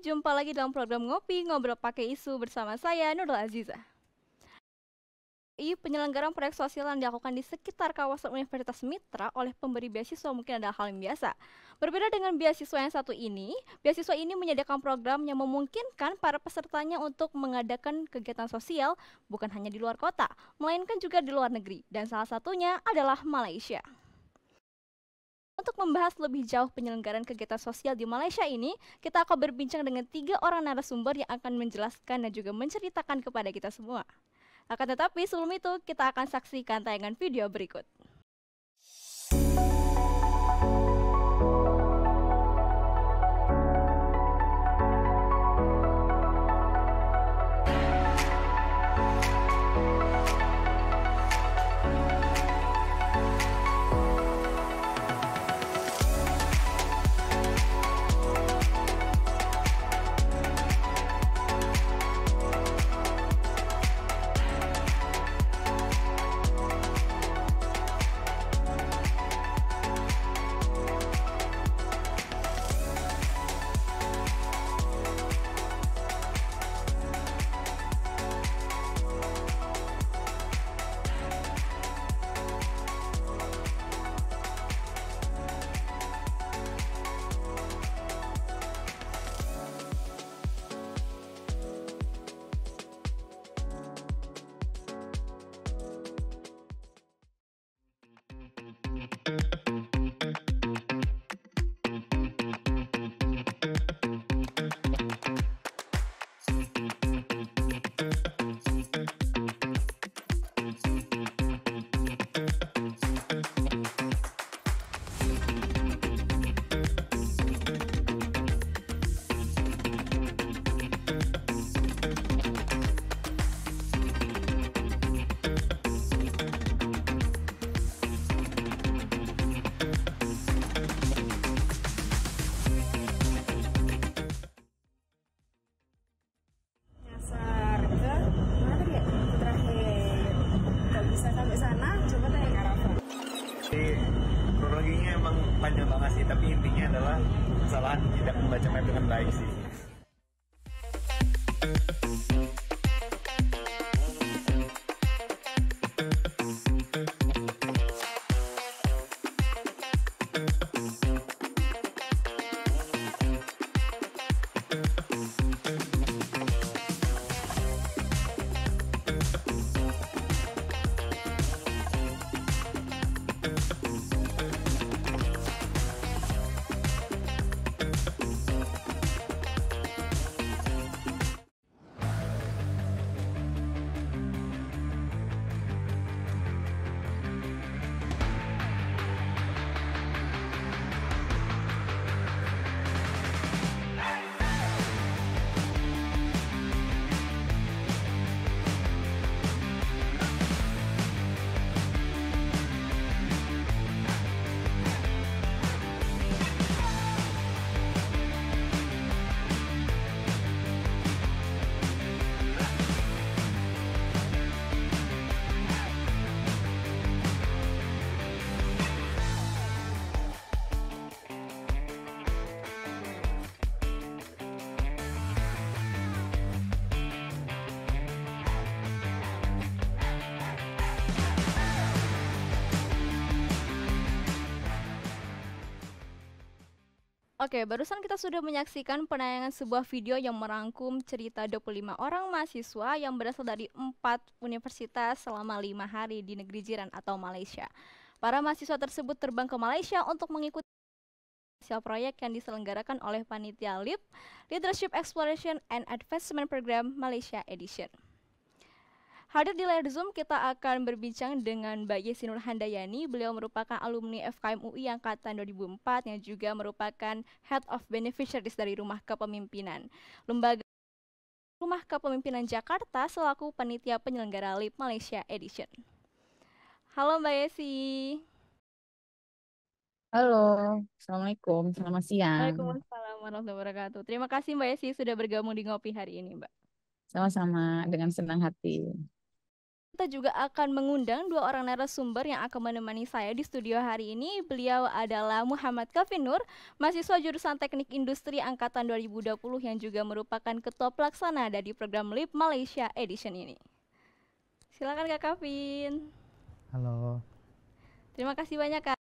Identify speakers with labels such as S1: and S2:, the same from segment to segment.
S1: jumpa lagi dalam program Ngopi Ngobrol Pakai Isu bersama saya Nurul Aziza. Penyelenggaraan proyek sosial yang dilakukan di sekitar kawasan Universitas Mitra oleh pemberi beasiswa mungkin adalah hal yang biasa. Berbeda dengan beasiswa yang satu ini, beasiswa ini menyediakan program yang memungkinkan para pesertanya untuk mengadakan kegiatan sosial bukan hanya di luar kota, melainkan juga di luar negeri. Dan salah satunya adalah Malaysia. Untuk membahas lebih jauh penyelenggaraan kegiatan sosial di Malaysia ini, kita akan berbincang dengan 3 orang narasumber yang akan menjelaskan dan juga menceritakan kepada kita semua. Akan tetapi sebelum itu, kita akan saksikan tayangan video berikut.
S2: Nyasar ke mana tadi ya? Terakhir kalau bisa sampai sana coba tanya ke Arafah.
S3: Jadi kronologinya emang panjang banget sih, tapi intinya adalah kesalahan tidak membaca map dengan baik sih.
S1: Oke, barusan kita sudah menyaksikan penayangan sebuah video yang merangkum cerita 25 orang mahasiswa yang berasal dari 4 universitas selama 5 hari di negeri jiran atau Malaysia. Para mahasiswa tersebut terbang ke Malaysia untuk mengikuti sosial proyek yang diselenggarakan oleh Panitia LEAP, Leadership Exploration and Advancement Program Malaysia Edition. Hadir di layar Zoom, kita akan berbincang dengan Mbak Yesi Nur Handayani. Beliau merupakan alumni FKM UI angkatan 2004 yang juga merupakan Head of Beneficiaries dari Rumah Kepemimpinan, Lembaga Rumah Kepemimpinan Jakarta selaku panitia penyelenggara LEAP Malaysia Edition. Halo Mbak Yesi.
S4: Halo, Assalamualaikum, selamat siang.
S1: Waalaikumsalam warahmatullahi wabarakatuh. Terima kasih Mbak Yesi sudah bergabung di Ngopi hari ini, Mbak.
S4: Sama-sama dengan senang hati.
S1: Kita juga akan mengundang dua orang narasumber yang akan menemani saya di studio hari ini. Beliau adalah Muhammad Kafin Nur, mahasiswa jurusan Teknik Industri angkatan 2020 yang juga merupakan ketua pelaksana dari program LIP Malaysia Edition ini. Silakan Kak Kafin.
S5: Halo.
S1: Terima kasih banyak Kak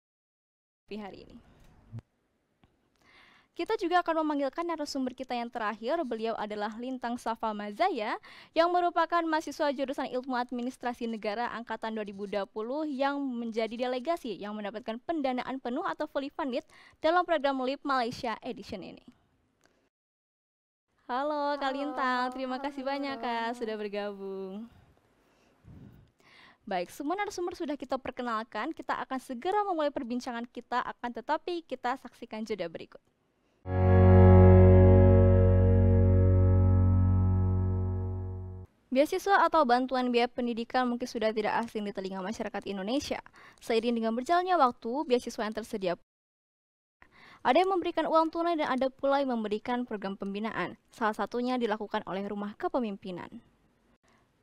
S1: di hari ini. Kita juga akan memanggilkan narasumber kita yang terakhir. Beliau adalah Lintang Safa Mazaya yang merupakan mahasiswa jurusan Ilmu Administrasi Negara angkatan 2020 yang menjadi delegasi yang mendapatkan pendanaan penuh atau fully funded dalam program LIP Malaysia Edition ini. Halo Kak Lintang, terima kasih banyak Kak sudah bergabung. Baik, semua narasumber sudah kita perkenalkan. Kita akan segera memulai perbincangan kita, akan tetapi kita saksikan jeda berikut. Beasiswa atau bantuan biaya pendidikan mungkin sudah tidak asing di telinga masyarakat Indonesia. Seiring dengan berjalannya waktu, beasiswa yang tersedia ada yang memberikan uang tunai dan ada pula yang memberikan program pembinaan. Salah satunya dilakukan oleh Rumah Kepemimpinan.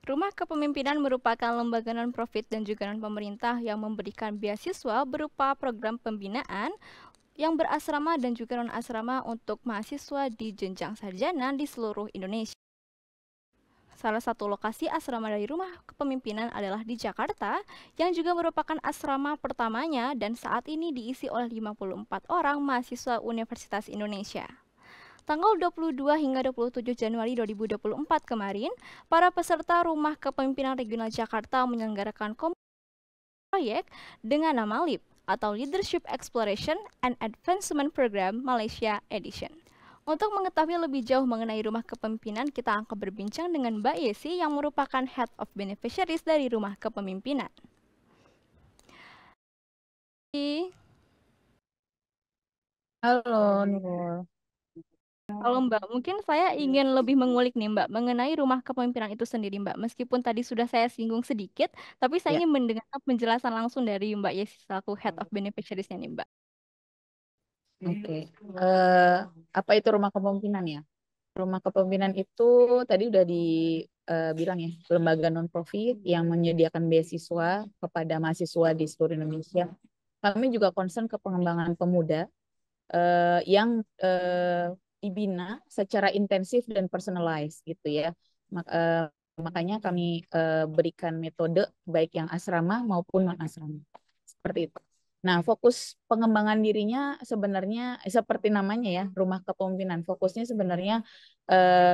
S1: Rumah Kepemimpinan merupakan lembaga non-profit dan juga non-pemerintah yang memberikan beasiswa berupa program pembinaan yang berasrama dan juga non-asrama untuk mahasiswa di jenjang sarjana di seluruh Indonesia. Salah satu lokasi asrama dari Rumah Kepemimpinan adalah di Jakarta, yang juga merupakan asrama pertamanya dan saat ini diisi oleh 54 orang mahasiswa Universitas Indonesia. Tanggal 22 hingga 27 Januari 2024 kemarin, para peserta Rumah Kepemimpinan Regional Jakarta menyelenggarakan proyek dengan nama LEAP atau Leadership Exploration and Advancement Program Malaysia Edition. Untuk mengetahui lebih jauh mengenai Rumah Kepemimpinan, kita akan berbincang dengan Mbak Yesi yang merupakan Head of Beneficiaries dari Rumah Kepemimpinan.
S4: Halo, Nurul.
S1: Halo Mbak, mungkin saya ingin lebih mengulik nih Mbak mengenai Rumah Kepemimpinan itu sendiri Mbak. Meskipun tadi sudah saya singgung sedikit, tapi saya
S4: Ya,
S1: ingin mendengar penjelasan langsung dari Mbak Yesi selaku Head of Beneficiaries-nya nih Mbak.
S4: oke. Apa itu rumah kepemimpinan ya? Rumah kepemimpinan itu tadi udah dibilang ya, lembaga non-profit yang menyediakan beasiswa kepada mahasiswa di seluruh Indonesia. Kami juga concern ke pengembangan pemuda yang dibina secara intensif dan personalized gitu ya. Makanya kami berikan metode baik yang asrama maupun non asrama seperti itu. Nah, fokus pengembangan dirinya sebenarnya seperti namanya ya, Rumah Kepemimpinan. Fokusnya sebenarnya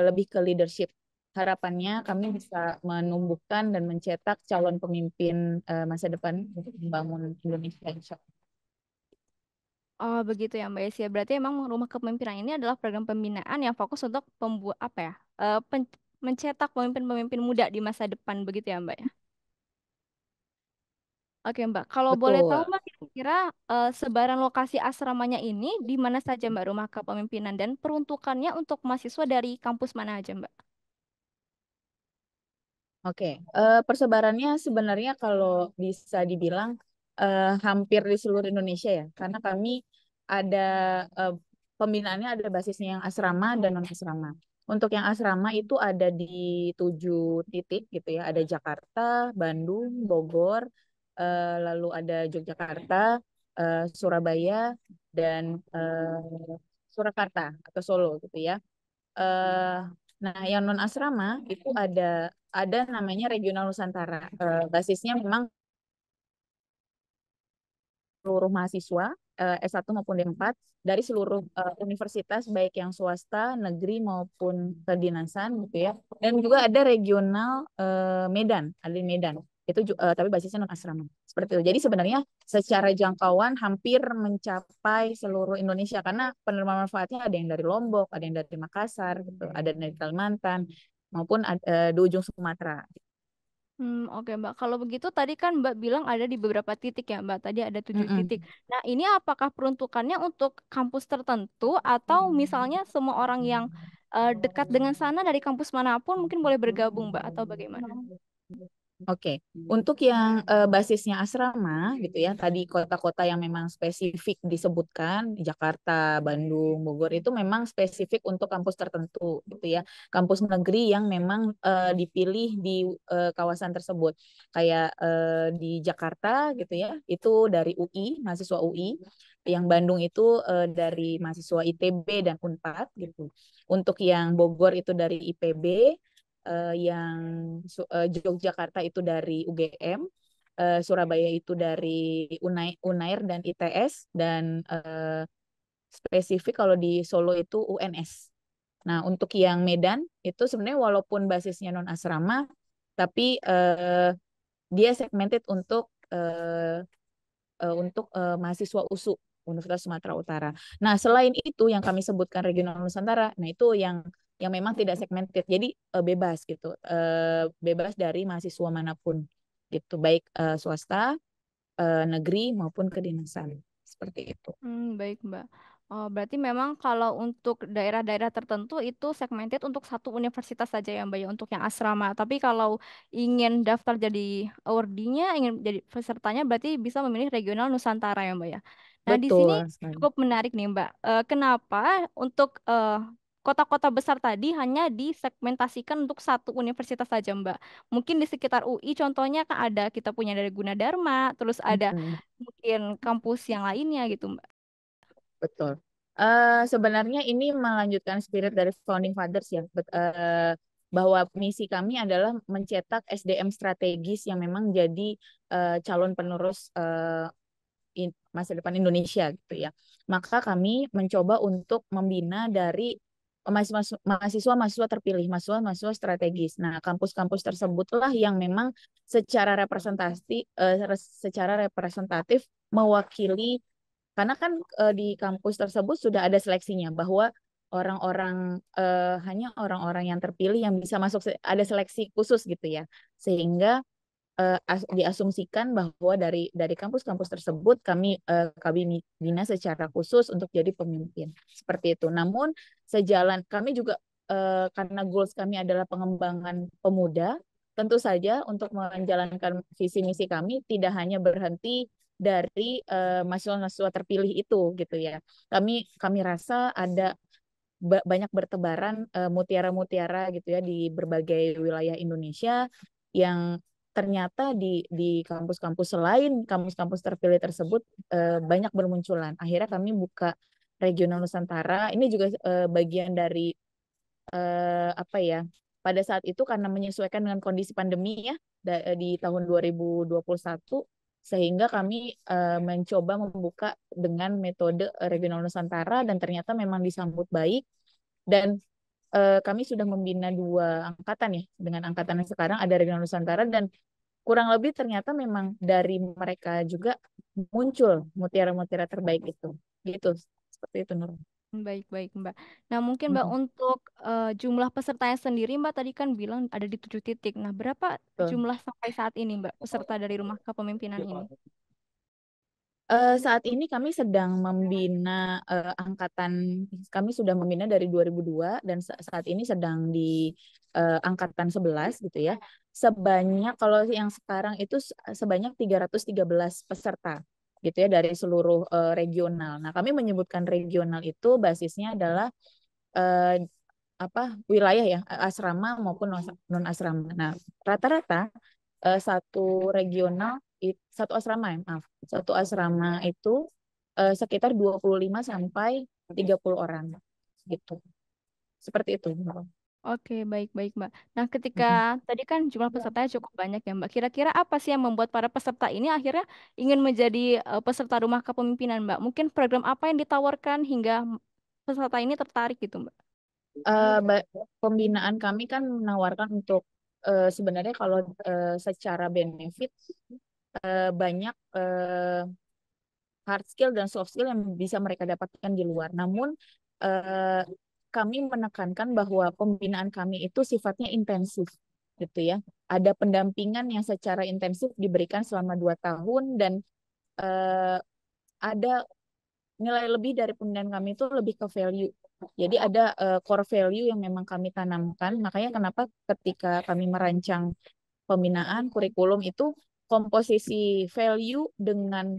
S4: lebih ke leadership. Harapannya kami bisa menumbuhkan dan mencetak calon pemimpin masa depan untuk membangun Indonesia, insya Allah.
S1: Oh begitu ya Mbak Yesi. Berarti emang Rumah Kepemimpinan ini adalah program pembinaan yang fokus untuk mencetak pemimpin-pemimpin muda di masa depan begitu ya Mbak ya. Oke Mbak, kalau boleh tahu
S4: Betul.
S1: Mbak kira-kira sebaran lokasi asramanya ini di mana saja Mbak Rumah Kepemimpinan dan peruntukannya untuk mahasiswa dari kampus mana aja Mbak?
S4: Oke, persebarannya sebenarnya kalau bisa dibilang hampir di seluruh Indonesia ya, karena kami ada eh, pembinaannya ada basisnya yang asrama dan non asrama. Untuk yang asrama itu ada di 7 titik gitu ya, ada Jakarta, Bandung, Bogor, lalu ada Yogyakarta, Surabaya, dan Surakarta atau Solo gitu ya. eh nah, yang non asrama itu ada namanya Regional Nusantara. Basisnya memang seluruh mahasiswa S1 maupun D4 dari seluruh universitas baik yang swasta, negeri maupun kedinasan gitu ya. Dan juga ada regional Medan, ada di Medan. Itu tapi basisnya non asrama. Seperti itu. Jadi sebenarnya secara jangkauan hampir mencapai seluruh Indonesia karena penerima manfaatnya ada yang dari Lombok, ada yang dari Makassar gitu, ada dari Kalimantan maupun di ujung Sumatera.
S1: Oke Mbak. Kalau begitu tadi kan Mbak bilang ada di beberapa titik ya Mbak. Tadi ada 7 titik.
S4: Mm-mm.
S1: Nah ini apakah peruntukannya untuk kampus tertentu atau misalnya semua orang yang dekat dengan sana dari kampus manapun mungkin boleh bergabung Mbak atau bagaimana?
S4: Oke, untuk yang basisnya asrama gitu ya, tadi kota-kota yang memang spesifik disebutkan, Jakarta, Bandung, Bogor itu memang spesifik untuk kampus tertentu gitu ya, kampus negeri yang memang dipilih di kawasan tersebut, kayak di Jakarta gitu ya, itu dari UI, mahasiswa UI, yang Bandung itu dari mahasiswa ITB dan Unpad gitu. Untuk yang Bogor itu dari IPB, yang Yogyakarta itu dari UGM, Surabaya itu dari Unair dan ITS, dan spesifik kalau di Solo itu UNS. Nah, untuk yang Medan itu sebenarnya walaupun basisnya non asrama, tapi dia segmented untuk mahasiswa USU Universitas Sumatera Utara. Nah, selain itu yang kami sebutkan regional Nusantara, nah itu yang memang tidak segmented, jadi bebas gitu, bebas dari mahasiswa manapun gitu, baik swasta, negeri maupun kedinasan seperti itu.
S1: Baik, Mbak. Oh, berarti memang kalau untuk daerah-daerah tertentu itu segmented untuk satu universitas saja ya, Mbak, ya, untuk yang asrama. Tapi kalau ingin daftar jadi awardee-nya, ingin jadi pesertanya berarti bisa memilih regional Nusantara ya, Mbak, ya. Nah, di sini
S4: Betul sekali.
S1: cukup menarik nih, Mbak. Kenapa untuk kota-kota besar tadi hanya disegmentasikan untuk satu universitas saja, Mbak? Mungkin di sekitar UI contohnya kan ada, kita punya dari Gunadarma, terus ada
S4: Mm-mm.
S1: mungkin kampus yang lainnya gitu, Mbak.
S4: Betul. Sebenarnya ini melanjutkan spirit dari founding fathers ya, bahwa misi kami adalah mencetak SDM strategis yang memang jadi calon penerus masa depan Indonesia gitu ya. Maka kami mencoba untuk membina dari mahasiswa-mahasiswa terpilih, mahasiswa-mahasiswa strategis. Nah, kampus-kampus tersebutlah yang memang secara representatif mewakili, karena kan di kampus tersebut sudah ada seleksinya bahwa hanya orang-orang yang terpilih yang bisa masuk, ada seleksi khusus gitu ya. Sehingga diasumsikan bahwa dari kampus-kampus tersebut kami bina secara khusus untuk jadi pemimpin seperti itu. Namun sejalan kami juga, karena goals kami adalah pengembangan pemuda, tentu saja untuk menjalankan visi misi kami tidak hanya berhenti dari mahasiswa-mahasiswa terpilih itu gitu ya. Kami rasa ada banyak bertebaran mutiara-mutiara gitu ya di berbagai wilayah Indonesia, yang ternyata di kampus-kampus selain kampus-kampus terpilih tersebut banyak bermunculan. Akhirnya kami buka Regional Nusantara. Ini juga bagian dari apa ya? Pada saat itu karena menyesuaikan dengan kondisi pandemi ya, di tahun 2021, sehingga kami mencoba membuka dengan metode Regional Nusantara, dan ternyata memang disambut baik, dan kami sudah membina 2 angkatan ya, dengan angkatan yang sekarang ada Regional Nusantara, dan kurang lebih ternyata memang dari mereka juga muncul mutiara-mutiara terbaik itu. Gitu, seperti itu Nur.
S1: Baik-baik, Mbak. Nah, mungkin Mbak
S4: Mm,
S1: untuk jumlah pesertanya sendiri, Mbak tadi kan bilang ada di 7 titik. Nah, berapa
S4: betul.
S1: jumlah sampai saat ini, Mbak, peserta dari Rumah Kepemimpinan ini?
S4: Saat ini kami sedang membina angkatan, kami sudah membina dari 2002, dan saat ini sedang di angkatan 11 gitu ya. Sebanyak, kalau yang sekarang itu sebanyak 313 peserta gitu ya, dari seluruh regional. Nah, kami menyebutkan regional itu basisnya adalah eh, wilayah ya, asrama maupun non asrama. Nah, rata-rata satu regional, satu asrama ya, maaf, satu asrama itu sekitar 25 sampai 30 orang gitu. Seperti itu.
S1: Oke, baik-baik, Mbak. Nah, ketika
S4: Mm-mm.
S1: tadi kan jumlah pesertanya cukup banyak ya, Mbak. Kira-kira apa sih yang membuat para peserta ini akhirnya ingin menjadi peserta Rumah Kepemimpinan, Mbak? Mungkin program apa yang ditawarkan hingga peserta ini tertarik gitu, Mbak?
S4: Eh, ba- Pembinaan kami kan menawarkan untuk, sebenarnya kalau secara benefit, banyak hard skill dan soft skill yang bisa mereka dapatkan di luar. Namun eh, kami menekankan bahwa pembinaan kami itu sifatnya intensif gitu ya. Ada pendampingan yang secara intensif diberikan selama 2 tahun, dan eh, ada nilai lebih dari pembinaan kami itu lebih ke value. Jadi ada core value yang memang kami tanamkan. Makanya kenapa ketika kami merancang pembinaan kurikulum itu komposisi value dengan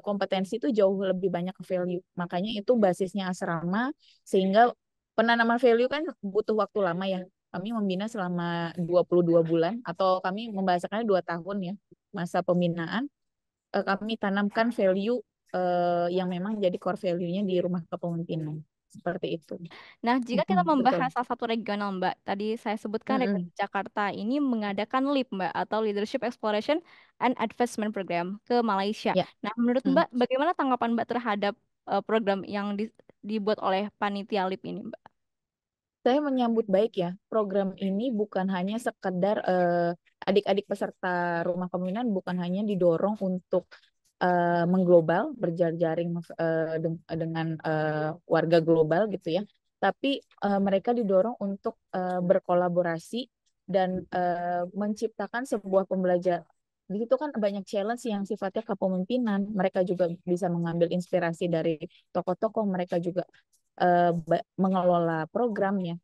S4: kompetensi itu jauh lebih banyak ke value. Makanya itu basisnya asrama, sehingga penanaman value kan butuh waktu lama ya. Kami membina selama 22 bulan atau kami membahasakannya 2 tahun ya masa pembinaan. Kami tanamkan value yang memang jadi core value-nya di rumah kepemimpinan. Seperti itu.
S1: Nah, jika kita
S4: Betul.
S1: membahas salah satu regional, Mbak, tadi saya sebutkan Regional Jakarta ini mengadakan LEAP, Mbak, atau Leadership Exploration and Advancement Program ke Malaysia.
S4: Ya.
S1: Nah, menurut Mbak, bagaimana tanggapan Mbak terhadap program yang dibuat oleh panitia LEAP ini, Mbak?
S4: Saya menyambut baik ya, program ini bukan hanya sekedar adik-adik peserta rumah kepemimpinan bukan hanya didorong untuk mengglobal, berjaring dengan warga global gitu ya, tapi mereka didorong untuk berkolaborasi dan menciptakan sebuah pembelajaran. Di situ kan banyak challenge yang sifatnya kepemimpinan. Mereka juga bisa mengambil inspirasi dari tokoh-tokoh. Mereka juga mengelola programnya.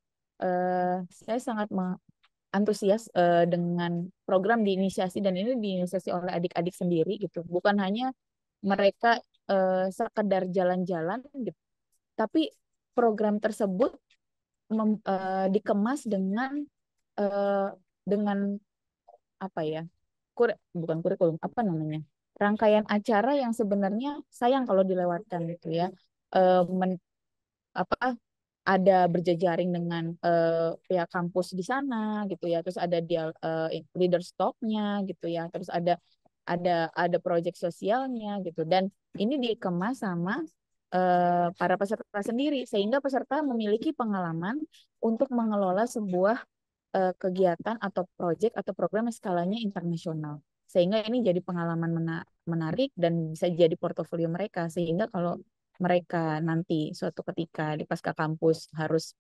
S4: Saya sangat antusias dengan program diinisiasi, dan ini diinisiasi oleh adik-adik sendiri gitu. Bukan hanya mereka sekedar jalan-jalan gitu, tapi program tersebut dikemas dengan apa ya? Bukan kurikulum, apa namanya? Rangkaian acara yang sebenarnya sayang kalau dilewatkan gitu ya. Ada berjejaring dengan pihak kampus di sana gitu ya, terus ada dia leader stock-nya gitu ya, terus ada proyek sosialnya gitu, dan ini dikemas sama para peserta sendiri sehingga peserta memiliki pengalaman untuk mengelola sebuah kegiatan atau proyek atau program yang skalanya internasional, sehingga ini jadi pengalaman menarik dan bisa jadi portofolio mereka, sehingga kalau mereka nanti suatu ketika di pasca kampus harus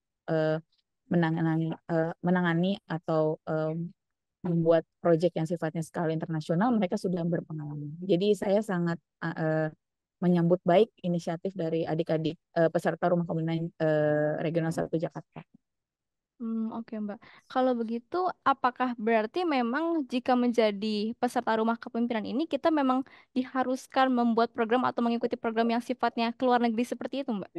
S4: menangani atau membuat proyek yang sifatnya skala internasional, mereka sudah berpengalaman. Jadi saya sangat menyambut baik inisiatif dari adik-adik peserta rumah kepemimpinan Regional 1 Jakarta.
S1: Oke, Mbak. Kalau begitu, apakah berarti memang jika menjadi peserta rumah kepemimpinan ini, kita memang diharuskan membuat program atau mengikuti program yang sifatnya ke luar negeri seperti itu, Mbak?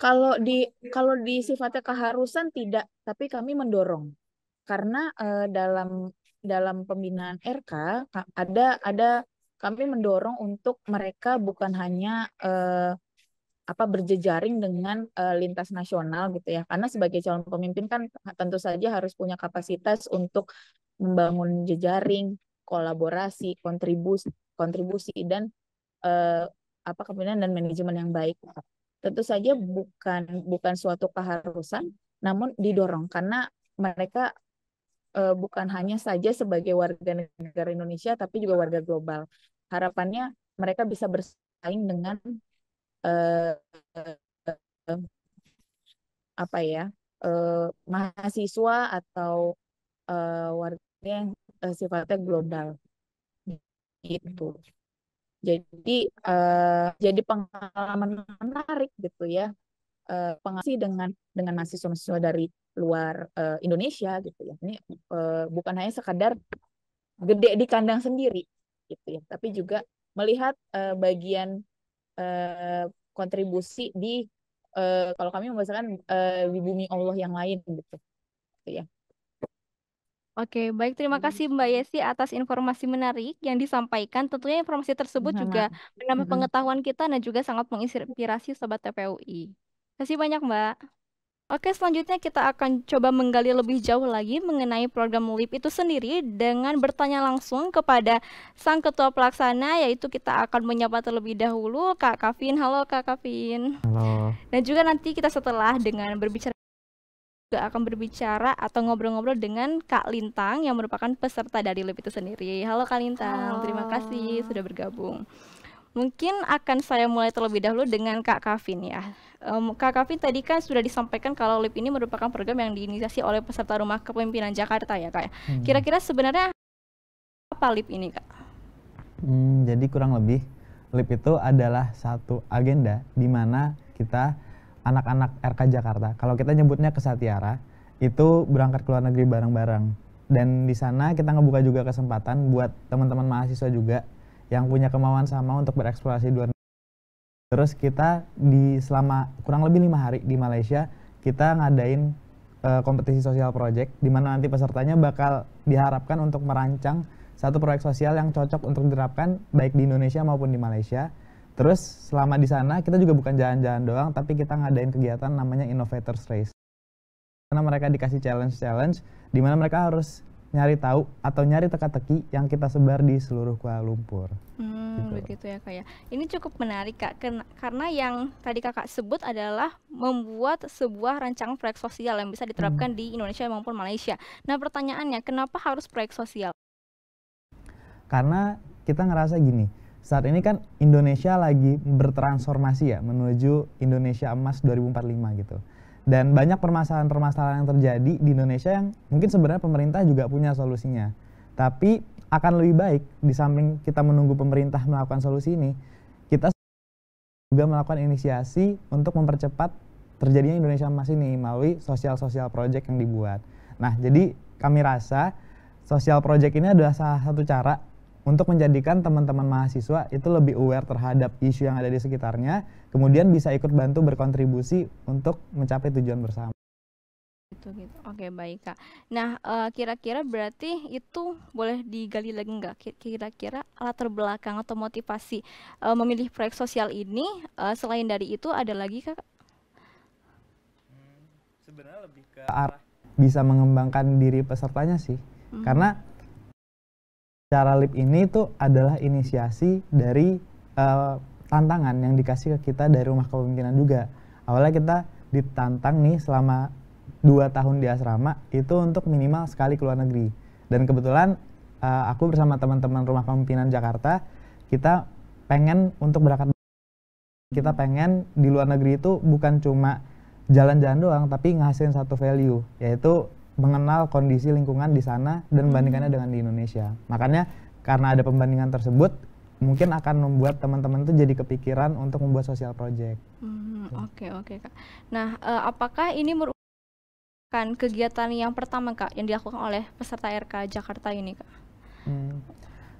S4: Kalau di sifatnya keharusan tidak, tapi kami mendorong karena dalam pembinaan RK ada kami mendorong untuk mereka bukan hanya berjejaring dengan lintas nasional gitu ya, karena sebagai calon pemimpin kan tentu saja harus punya kapasitas untuk membangun jejaring, kolaborasi, kontribusi dan kepemimpinan dan manajemen yang baik. Tentu saja bukan suatu keharusan, namun didorong karena mereka bukan hanya saja sebagai warga negara Indonesia, tapi juga warga global. Harapannya mereka bisa bersaing dengan mahasiswa atau warga yang sifatnya global gitu. Jadi pengalaman menarik gitu ya, pengalaman dengan mahasiswa-mahasiswa dari luar Indonesia gitu ya. Ini bukan hanya sekadar gede di kandang sendiri gitu ya, tapi juga melihat bagian kontribusi di kalau kami membahasakan di bumi Allah yang lain gitu ya.
S1: Oke, baik. Terima kasih Mbak Yesi atas informasi menarik yang disampaikan. Tentunya informasi tersebut juga menambah pengetahuan kita dan juga sangat menginspirasi Sobat TPUI. Terima kasih banyak, Mbak. Oke, selanjutnya kita akan coba menggali lebih jauh lagi mengenai program LEAP itu sendiri dengan bertanya langsung kepada sang ketua pelaksana, yaitu kita akan menyapa terlebih dahulu Kak Kavin. Halo Kak Kavin.
S5: Halo.
S1: Dan juga nanti kita setelah dengan berbicara juga akan berbicara atau ngobrol-ngobrol dengan Kak Lintang yang merupakan peserta dari LEAP itu sendiri. Halo Kak Lintang, terima kasih sudah bergabung. Mungkin akan saya mulai terlebih dahulu dengan Kak Kavin ya. Kak Kavin tadi kan sudah disampaikan kalau LEAP ini merupakan program yang diinisiasi oleh peserta rumah kepemimpinan Jakarta ya Kak. Kira-kira sebenarnya apa LEAP ini Kak?
S5: Jadi kurang lebih LEAP itu adalah satu agenda di mana kita anak-anak RK Jakarta, kalau kita nyebutnya Kesatiara, itu berangkat ke luar negeri bareng-bareng. Dan di sana kita ngebuka juga kesempatan buat teman-teman mahasiswa juga yang punya kemauan sama untuk bereksplorasi di luar negeri. Terus kita selama kurang lebih 5 hari di Malaysia, kita ngadain kompetisi sosial project, di mana nanti pesertanya bakal diharapkan untuk merancang satu proyek sosial yang cocok untuk diterapkan baik di Indonesia maupun di Malaysia. Terus selama di sana kita juga bukan jalan-jalan doang, tapi kita ngadain kegiatan namanya Innovators Race. Karena mereka dikasih challenge di mana mereka harus nyari tahu atau nyari teka-teki yang kita sebar di seluruh Kuala Lumpur. Gitu.
S1: Begitu ya Kak ya. Ini cukup menarik Kak, karena yang tadi Kakak sebut adalah membuat sebuah rancangan proyek sosial yang bisa diterapkan di Indonesia maupun Malaysia. Nah pertanyaannya, kenapa harus proyek sosial?
S5: Karena kita ngerasa gini, saat ini kan Indonesia lagi bertransformasi ya menuju Indonesia Emas 2045 gitu. Dan banyak permasalahan-permasalahan yang terjadi di Indonesia yang mungkin sebenarnya pemerintah juga punya solusinya. Tapi akan lebih baik di samping kita menunggu pemerintah melakukan solusi ini, kita juga melakukan inisiasi untuk mempercepat terjadinya Indonesia Emas ini melalui sosial-sosial project yang dibuat. Nah, jadi kami rasa sosial project ini adalah salah satu cara untuk menjadikan teman-teman mahasiswa itu lebih aware terhadap isu yang ada di sekitarnya, kemudian bisa ikut bantu berkontribusi untuk mencapai tujuan bersama.
S1: Gitu. Oke, baik Kak. Nah, kira-kira berarti itu boleh digali lagi nggak? Kira-kira latar belakang atau motivasi memilih proyek sosial ini, selain dari itu ada lagi Kak?
S5: Sebenarnya lebih ke arah bisa mengembangkan diri pesertanya sih. Karena cara LIP ini tuh adalah inisiasi dari tantangan yang dikasih ke kita dari Rumah Kepemimpinan juga. Awalnya kita ditantang nih selama 2 tahun di asrama itu untuk minimal sekali ke luar negeri. Dan kebetulan aku bersama teman-teman Rumah Kepemimpinan Jakarta, kita pengen untuk berangkat. Kita pengen di luar negeri itu bukan cuma jalan-jalan doang, tapi ngasilin satu value, yaitu mengenal kondisi lingkungan di sana dan membandingkannya dengan di Indonesia. Makanya karena ada pembandingan tersebut, mungkin akan membuat teman-teman itu jadi kepikiran untuk membuat sosial project.
S1: Oke Kak. Nah, apakah ini merupakan kegiatan yang pertama Kak yang dilakukan oleh peserta RK Jakarta ini Kak?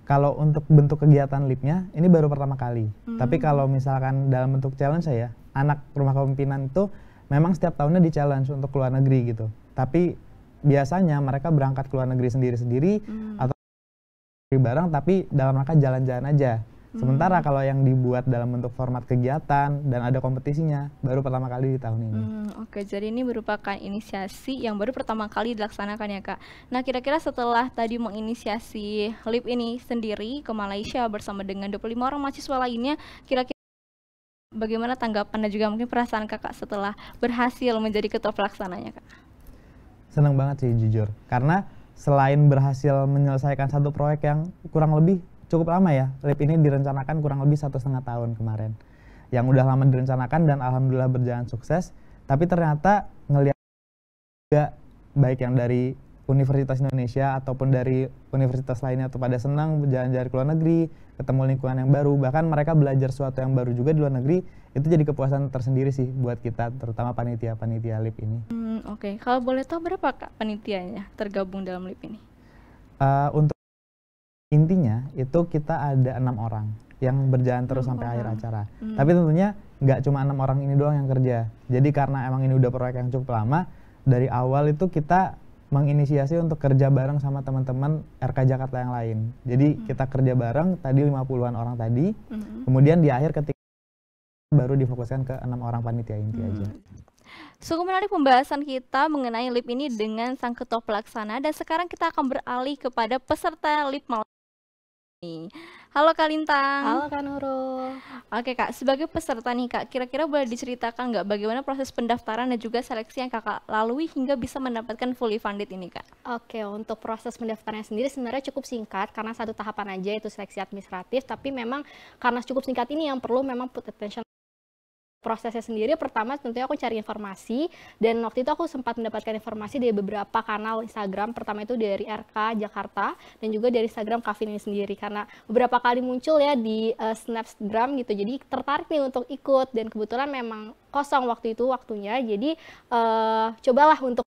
S5: Kalau untuk bentuk kegiatan LIP-nya, ini baru pertama kali. Tapi kalau misalkan dalam bentuk challenge saya, anak Rumah Kepemimpinan itu memang setiap tahunnya di-challenge untuk keluar negeri gitu. Tapi biasanya mereka berangkat ke luar negeri sendiri-sendiri atau bareng, tapi dalam rangka jalan-jalan aja. Sementara kalau yang dibuat dalam bentuk format kegiatan dan ada kompetisinya, baru pertama kali di tahun ini.
S1: Oke, jadi ini merupakan inisiasi yang baru pertama kali dilaksanakan ya Kak. Nah, kira-kira setelah tadi menginisiasi LIP ini sendiri ke Malaysia bersama dengan 25 orang mahasiswa lainnya, kira-kira bagaimana tanggapan dan juga mungkin perasaan Kakak setelah berhasil menjadi ketua pelaksananya Kak?
S5: Senang banget sih jujur, karena selain berhasil menyelesaikan satu proyek yang kurang lebih cukup lama ya, LIP ini direncanakan kurang lebih 1,5 tahun kemarin, yang udah lama direncanakan dan alhamdulillah berjalan sukses. Tapi ternyata ngelihat juga baik yang dari Universitas Indonesia ataupun dari universitas lainnya tuh pada senang jalan-jalan ke luar negeri, ketemu lingkungan yang baru, bahkan mereka belajar sesuatu yang baru juga di luar negeri. Itu jadi kepuasan tersendiri sih buat kita, terutama panitia-panitia LIP ini.
S1: Oke. Kalau boleh tahu berapa Kak panitianya tergabung dalam LIP ini?
S5: Untuk intinya itu kita ada 6 orang yang berjalan terus sampai akhir acara. Tapi tentunya nggak cuma 6 orang ini doang yang kerja. Jadi karena emang ini udah proyek yang cukup lama, dari awal itu kita menginisiasi untuk kerja bareng sama teman-teman RK Jakarta yang lain. Jadi kita kerja bareng tadi 50-an orang tadi, kemudian di akhir ketika baru difokuskan ke 6 orang panitia inti aja.
S1: Cukup menarik pembahasan kita mengenai LIP ini dengan sang ketua pelaksana, dan sekarang kita akan beralih kepada peserta LIP Malaysia. Halo Kak Lintang.
S6: Halo Kak Nurul.
S1: Oke Kak, sebagai peserta nih Kak, kira-kira boleh diceritakan nggak bagaimana proses pendaftaran dan juga seleksi yang Kakak lalui hingga bisa mendapatkan fully funded ini Kak?
S6: Oke, untuk proses pendaftarannya sendiri sebenarnya cukup singkat karena satu tahapan aja, yaitu seleksi administratif. Tapi memang karena cukup singkat ini yang perlu memang put attention. Prosesnya sendiri, pertama tentunya aku cari informasi, dan waktu itu aku sempat mendapatkan informasi dari beberapa kanal Instagram. Pertama itu dari RK Jakarta dan juga dari Instagram Kavin ini sendiri, karena beberapa kali muncul ya di Snapgram gitu, jadi tertarik nih untuk ikut, dan kebetulan memang kosong waktu itu waktunya, jadi cobalah untuk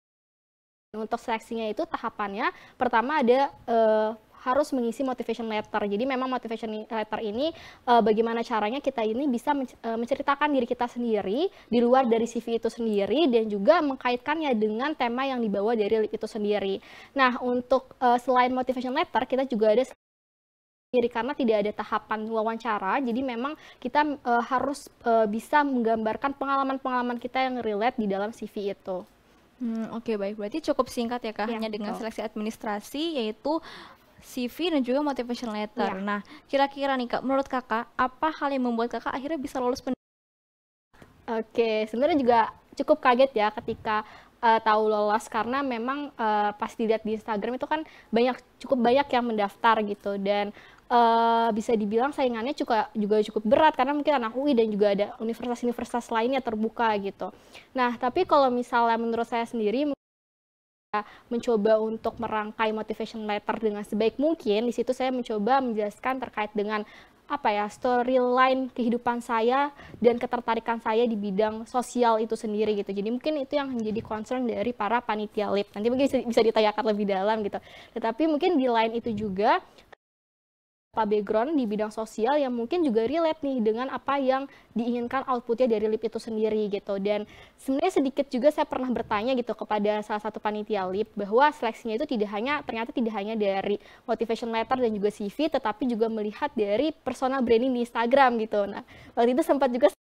S6: Untuk seleksinya itu tahapannya pertama ada harus mengisi motivation letter. Jadi memang motivation letter ini bagaimana caranya kita ini bisa menceritakan diri kita sendiri di luar dari CV itu sendiri dan juga mengkaitkannya dengan tema yang dibawa dari LIP itu sendiri. Nah, untuk selain motivation letter kita juga ada sendiri karena tidak ada tahapan wawancara. Jadi memang kita harus bisa menggambarkan pengalaman-pengalaman kita yang relate di dalam CV itu.
S1: Oke, baik. Berarti cukup singkat ya Kak,
S6: Ya,
S1: hanya dengan
S6: betul.
S1: seleksi administrasi yaitu CV dan juga motivation letter.
S6: Ya.
S1: Nah, kira-kira nih Kak, menurut Kakak, apa hal yang membuat Kakak akhirnya bisa lolos
S6: Oke, sebenarnya juga cukup kaget ya ketika tahu lolos karena memang pas dilihat di Instagram itu kan cukup banyak yang mendaftar gitu dan bisa dibilang saingannya juga cukup berat karena mungkin anak UI dan juga ada universitas-universitas lainnya terbuka gitu. Nah, tapi kalau misalnya menurut saya sendiri mencoba untuk merangkai motivation letter dengan sebaik mungkin, di situ saya mencoba menjelaskan terkait dengan storyline kehidupan saya dan ketertarikan saya di bidang sosial itu sendiri gitu. Jadi mungkin itu yang menjadi concern dari para panitia LIP. Nanti mungkin bisa ditanyakan lebih dalam gitu. Tetapi mungkin di lain itu juga background di bidang sosial yang mungkin juga relate nih dengan apa yang diinginkan outputnya dari LIP itu sendiri gitu. Dan sebenarnya sedikit juga saya pernah bertanya gitu kepada salah satu panitia LIP bahwa seleksinya itu ternyata tidak hanya dari motivation letter dan juga CV, tetapi juga melihat dari personal branding di Instagram gitu. Nah, waktu itu sempat juga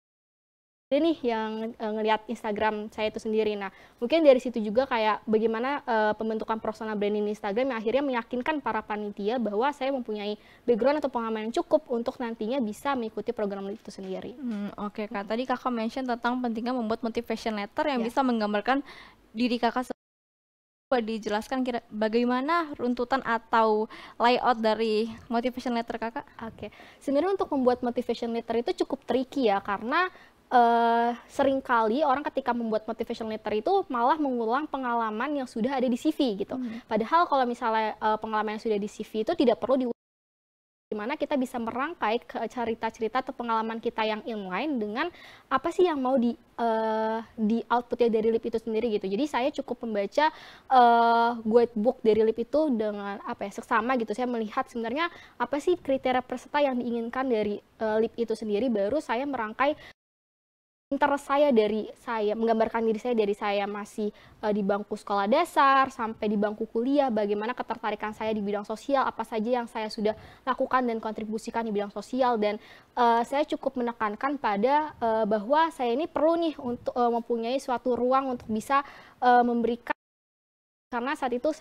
S6: ada nih yang ngelihat Instagram saya itu sendiri. Nah, mungkin dari situ juga kayak bagaimana pembentukan personal branding di Instagram yang akhirnya meyakinkan para panitia bahwa saya mempunyai background atau pengalaman yang cukup untuk nantinya bisa mengikuti program itu sendiri.
S1: Oke Kak, tadi Kakak mention tentang pentingnya membuat motivation letter yang
S6: Ya.
S1: bisa menggambarkan diri Kakak. Coba dijelaskan bagaimana runtutan atau layout dari motivation letter Kakak?
S6: Oke, sebenarnya untuk membuat motivation letter itu cukup tricky ya karena seringkali orang ketika membuat motivation letter itu malah mengulang pengalaman yang sudah ada di CV gitu. Padahal kalau misalnya pengalaman yang sudah di CV itu tidak perlu dimana kita bisa merangkai cerita-cerita atau pengalaman kita yang inline dengan apa sih yang mau di outputnya dari LIP itu sendiri gitu. Jadi saya cukup membaca guidebook dari LIP itu dengan seksama gitu. Saya melihat sebenarnya apa sih kriteria peserta yang diinginkan dari LIP itu sendiri, baru saya merangkai interest saya menggambarkan diri saya dari saya masih di bangku sekolah dasar sampai di bangku kuliah, bagaimana ketertarikan saya di bidang sosial, apa saja yang saya sudah lakukan dan kontribusikan di bidang sosial, dan saya cukup menekankan pada bahwa saya ini perlu nih untuk mempunyai suatu ruang untuk bisa memberikan, karena saat itu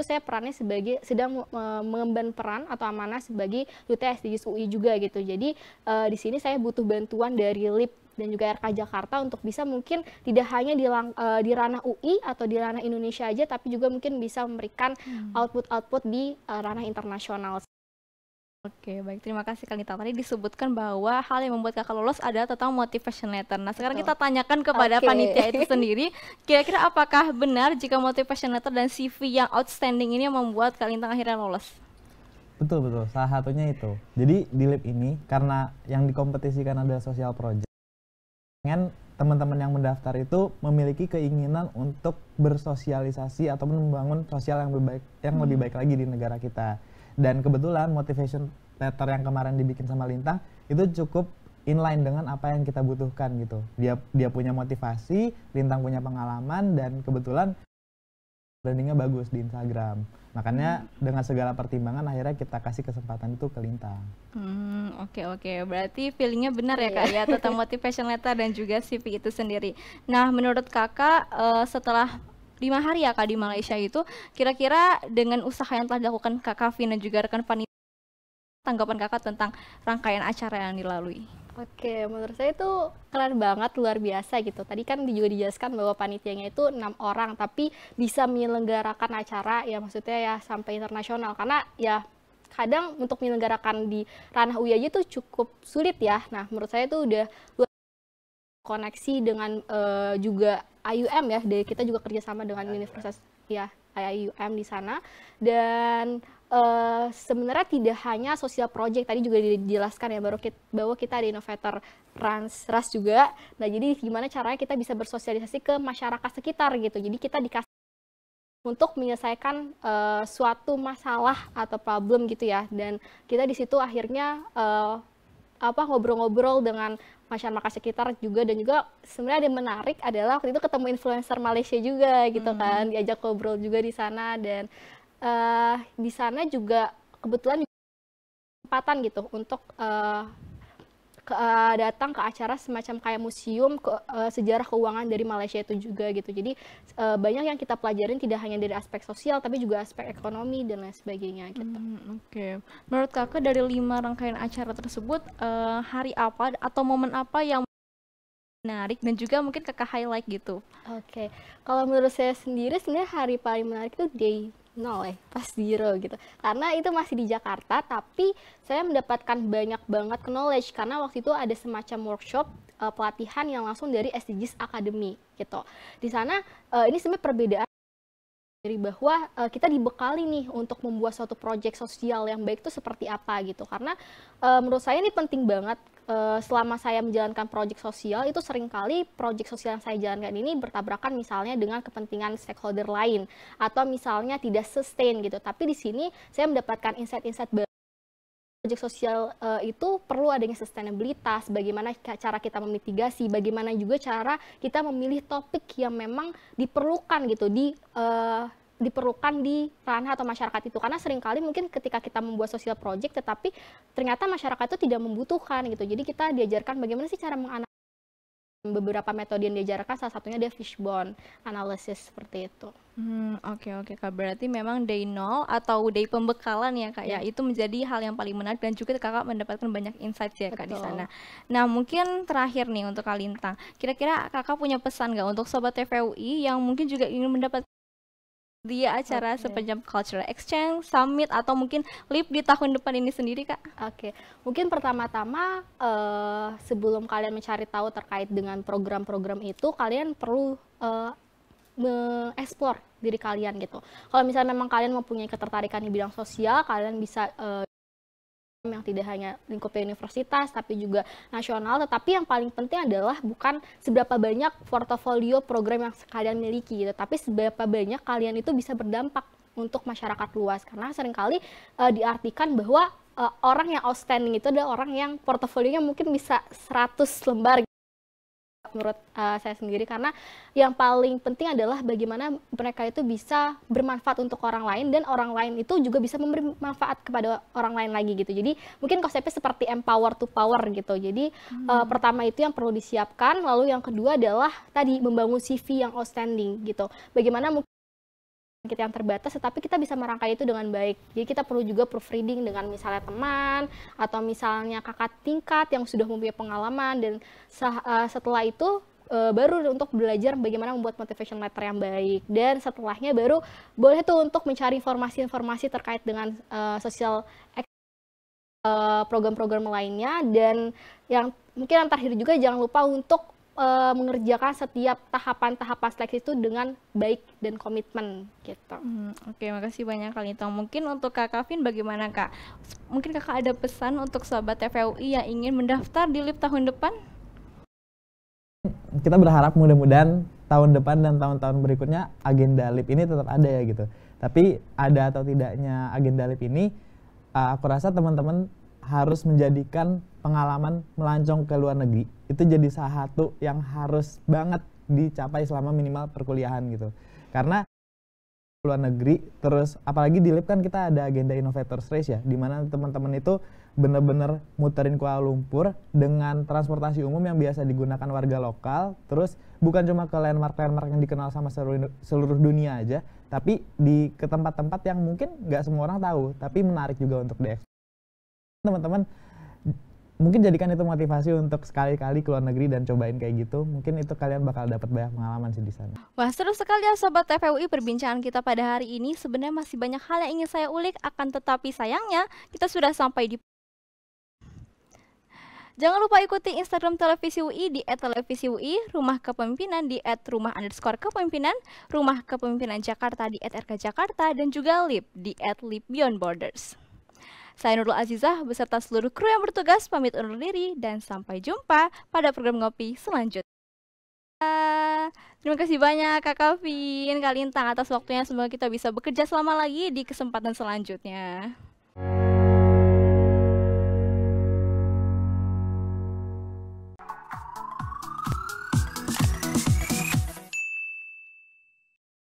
S6: saya perannya sedang mengemban peran atau amanah sebagai Duta SDGs UI juga gitu. Jadi di sini saya butuh bantuan dari LIP dan juga RK Jakarta untuk bisa mungkin tidak hanya di ranah UI atau di ranah Indonesia aja, tapi juga mungkin bisa memberikan output di ranah internasional.
S1: Oke, baik. Terima kasih Kak Nita. Tadi disebutkan bahwa hal yang membuat Kakak lolos adalah tentang motivation letter. Nah, sekarang kita tanyakan kepada panitia itu sendiri, kira-kira apakah benar jika motivation letter dan CV yang outstanding ini yang membuat Kak Lintang akhirnya lolos?
S5: Betul, salah satunya itu. Jadi di LIP ini karena yang dikompetisikan adalah social project, dengan teman-teman yang mendaftar itu memiliki keinginan untuk bersosialisasi atau membangun sosial yang lebih baik lagi di negara kita. Dan kebetulan motivation letter yang kemarin dibikin sama Lintang itu cukup inline dengan apa yang kita butuhkan gitu. Dia punya motivasi, Lintang punya pengalaman, dan kebetulan brandingnya bagus di Instagram. Makanya dengan segala pertimbangan akhirnya kita kasih kesempatan itu ke Lintang.
S1: Oke. Berarti feelingnya benar ya Kak ya tentang motivation letter dan juga CV itu sendiri. Nah, menurut Kakak setelah 5 hari ya Kak di Malaysia itu, kira-kira dengan usaha yang telah dilakukan Kak Kavin dan juga rekan panitia, tanggapan Kakak tentang rangkaian acara yang dilalui?
S6: Oke, menurut saya itu keren banget, luar biasa gitu. Tadi kan juga dijelaskan bahwa panitianya itu 6 orang, tapi bisa menyelenggarakan acara ya maksudnya ya sampai internasional. Karena ya kadang untuk menyelenggarakan di ranah UI aja tuh cukup sulit ya. Nah, menurut saya itu udah koneksi dengan juga IUM ya. Kita juga kerjasama dengan universitas ya IUM di sana. Dan sebenarnya tidak hanya social project, tadi juga dijelaskan ya bahwa kita ada innovator ras juga. Nah, jadi gimana caranya kita bisa bersosialisasi ke masyarakat sekitar gitu. Jadi kita dikasih untuk menyelesaikan suatu masalah atau problem gitu ya. Dan kita di situ akhirnya ngobrol-ngobrol dengan masyarakat sekitar juga, dan juga sebenarnya ada yang menarik adalah waktu itu ketemu influencer Malaysia juga gitu kan, diajak ngobrol juga di sana. Dan di sana juga kebetulan kesempatan gitu untuk datang ke acara semacam kayak museum sejarah keuangan dari Malaysia itu juga gitu. Jadi banyak yang kita pelajarin, tidak hanya dari aspek sosial tapi juga aspek ekonomi dan lain sebagainya gitu.
S1: Oke. Menurut kakak dari 5 rangkaian acara tersebut, hari apa atau momen apa yang menarik dan juga mungkin kakak highlight gitu?
S6: Oke. Kalau menurut saya sendiri sebenarnya hari paling menarik itu day 0 pas 0 gitu. Karena itu masih di Jakarta, tapi saya mendapatkan banyak banget knowledge karena waktu itu ada semacam workshop pelatihan yang langsung dari SDGs Academy gitu. Di sana ini sebenarnya perbedaan dari bahwa kita dibekali nih untuk membuat suatu proyek sosial yang baik itu seperti apa gitu. Karena menurut saya ini penting banget. Selama saya menjalankan proyek sosial itu seringkali proyek sosial yang saya jalankan ini bertabrakan misalnya dengan kepentingan stakeholder lain atau misalnya tidak sustain gitu. Tapi di sini saya mendapatkan insight-insight baru. Proyek sosial itu perlu adanya sustainabilitas, bagaimana cara kita memitigasi, bagaimana juga cara kita memilih topik yang memang diperlukan gitu diperlukan di ranah atau masyarakat itu. Karena seringkali mungkin ketika kita membuat sosial project tetapi ternyata masyarakat itu tidak membutuhkan gitu. Jadi kita diajarkan bagaimana sih cara menganalisis. Beberapa metode yang diajarkan, salah satunya ada fishbone analysis seperti itu.
S1: Oke Kak, berarti memang day 0 atau day pembekalan ya Kak ya, itu menjadi hal yang paling menarik dan juga kakak mendapatkan banyak insight ya Kak di sana. Nah mungkin terakhir nih untuk Kak Lintang, kira-kira kakak punya pesan nggak untuk sobat TVUI yang mungkin juga ingin mendapat dia acara sepanjang cultural exchange, summit, atau mungkin LIP di tahun depan ini sendiri Kak?
S6: Oke, mungkin pertama-tama sebelum kalian mencari tahu terkait dengan program-program itu, kalian perlu mengeksplor diri kalian gitu. Kalau misalnya memang kalian mempunyai ketertarikan di bidang sosial, kalian bisa yang tidak hanya lingkup universitas tapi juga nasional, tetapi yang paling penting adalah bukan seberapa banyak portofolio program yang kalian miliki gitu, tapi seberapa banyak kalian itu bisa berdampak untuk masyarakat luas. Karena seringkali diartikan bahwa orang yang outstanding itu adalah orang yang portofolionya mungkin bisa 100 lembar menurut saya sendiri, karena yang paling penting adalah bagaimana mereka itu bisa bermanfaat untuk orang lain dan orang lain itu juga bisa memberi manfaat kepada orang lain lagi gitu. Jadi mungkin konsepnya seperti empower to power gitu. Jadi pertama itu yang perlu disiapkan, lalu yang kedua adalah tadi membangun CV yang outstanding gitu. Bagaimana mungkin kita yang terbatas, tetapi kita bisa merangkai itu dengan baik. Jadi kita perlu juga proofreading dengan misalnya teman atau misalnya kakak tingkat yang sudah mempunyai pengalaman, dan setelah itu baru untuk belajar bagaimana membuat motivation letter yang baik. Dan setelahnya baru boleh tuh untuk mencari informasi-informasi terkait dengan sosial program-program lainnya. Dan yang mungkin yang terakhir juga jangan lupa untuk mengerjakan setiap tahapan-tahapan seleksi itu dengan baik dan komitmen gitu.
S1: Oke, makasih banyak Kak Lintang. Mungkin untuk Kak Kavin bagaimana Kak? Mungkin Kakak ada pesan untuk sobat TVUI yang ingin mendaftar di LIP tahun depan?
S5: Kita berharap mudah-mudahan tahun depan dan tahun-tahun berikutnya agenda LIP ini tetap ada ya gitu. Tapi ada atau tidaknya agenda LIP ini, aku rasa teman-teman harus menjadikan pengalaman melancong ke luar negeri itu jadi salah satu yang harus banget dicapai selama minimal perkuliahan gitu. Karena luar negeri, terus apalagi di LIP kan kita ada agenda Innovators Race ya, di mana teman-teman itu benar-benar muterin Kuala Lumpur dengan transportasi umum yang biasa digunakan warga lokal, terus bukan cuma ke landmark-landmark yang dikenal sama seluruh dunia aja, tapi ke tempat-tempat yang mungkin nggak semua orang tahu, tapi menarik juga untuk dieksplor. Teman-teman mungkin jadikan itu motivasi untuk sekali-kali ke luar negeri dan cobain kayak gitu. Mungkin itu kalian bakal dapat banyak pengalaman sih di sana.
S1: Wah, seru sekali ya sobat TVUI, perbincangan kita pada hari ini. Sebenarnya masih banyak hal yang ingin saya ulik, akan tetapi sayangnya kita sudah sampai di. Jangan lupa ikuti Instagram Televisi UI di @televisiui, Rumah Kepemimpinan di @rumah_kepemimpinan, Rumah Kepemimpinan Jakarta di @rkjakarta, dan juga LIP di @LIP Beyond Borders. Saya Nurul Azizah beserta seluruh kru yang bertugas pamit undur diri dan sampai jumpa pada program ngopi selanjutnya. Terima kasih banyak Kak Kavin, Kak Lintang atas waktunya. Semoga kita bisa bekerja selama lagi di kesempatan selanjutnya.